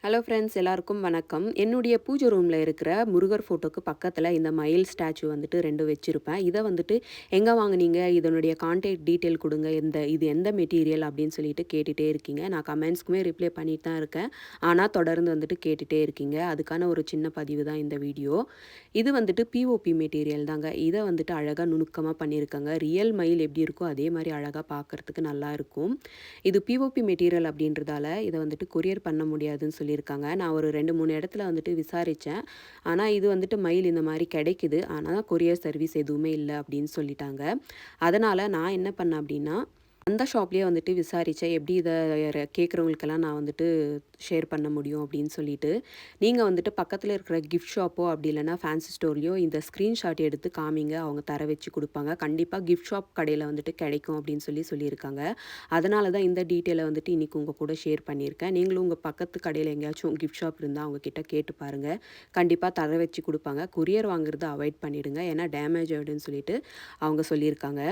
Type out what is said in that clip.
Hello friends, எல்லாருக்கும் வணக்கம். என்னுடைய பூஜை ரூமில் இருக்கிற முருகர் ஃபோட்டோக்கு பக்கத்தில் இந்த மயில் ஸ்டாச்சு வந்துட்டு 2 வச்சுருப்பேன். இதை வந்துட்டு எங்கே வாங்குனீங்க? இதனுடைய கான்டாக்ட் டீட்டெயில் கொடுங்க. இது எந்த மெட்டீரியல் அப்படின்னு சொல்லிட்டு கேட்டுகிட்டே இருக்கீங்க. நான் கமெண்ட்ஸ்க்குமே ரிப்ளை பண்ணிட்டு தான் இருக்கேன். ஆனால் தொடர்ந்து வந்துட்டு கேட்டுகிட்டே இருக்கீங்க. அதுக்கான ஒரு சின்ன பதிவு தான் இந்த வீடியோ. இது வந்துட்டு பிஓபி மெட்டீரியல் தாங்க. இதை வந்துட்டு அழகாக நுணுக்கமாக பண்ணியிருக்காங்க. ரியல் மயில் எப்படி இருக்கோ அதே மாதிரி அழகாக பார்க்குறதுக்கு நல்லாயிருக்கும். இது பிஓபி மெட்டீரியல் அப்படின்றதால இதை வந்துட்டு கொரியர் பண்ண முடியாதுன்னு சொல்லியிருக்காங்க. நான் ஒரு 2, 3 இடத்துல வந்துட்டு விசாரிச்சேன். ஆனா இது வந்துட்டு மயில் இந்த மாரி கிடைக்குது. ஆனா கொரியர் சர்வீஸ் எதுவுமே இல்ல அப்படின்னு சொல்லிட்டாங்க. அதனால நான் என்ன பண்ணேன் அப்படின்னா, அந்த ஷாப்லேயே வந்துட்டு விசாரிச்சேன். எப்படி இத கேட்குறவங்களுக்கெல்லாம் நான் வந்துட்டு ஷேர் பண்ண முடியும் அப்படின்னு சொல்லிட்டு. நீங்க வந்துட்டு பக்கத்துல இருக்கிற கிஃப்ட் ஷாப்போ அப்படி இல்லன்னா ஃபேன்சி ஸ்டோர்லயோ இந்த ஸ்க்ரீன்ஷாட் எடுத்து காமிங்க. அவங்க தர வச்சு குடுப்பாங்க. கண்டிப்பா கிஃப்ட் ஷாப் கடையில வந்துட்டு கிடைக்கும் அப்படின்னு சொல்லியிருக்காங்க. அதனால தான் இந்த டீட்டெயில வந்துட்டு இன்னைக்கு உங்க கூட ஷேர் பண்ணியிருக்கேன். நீங்களும் உங்க பக்கத்து கடையில எங்கேயாச்சும் கிஃப்ட் ஷாப் இருந்தா அவங்க கிட்ட கேட்டு பாருங்க. கண்டிப்பா தர வச்சு குடுப்பாங்க. கொரியர் வாங்குறத அவாய்ட் பண்ணிடுங்க. ஏன்னா டேமேஜ் ஆயிடும்னு சொல்லிட்டு அவங்க சொல்லியிருக்காங்க.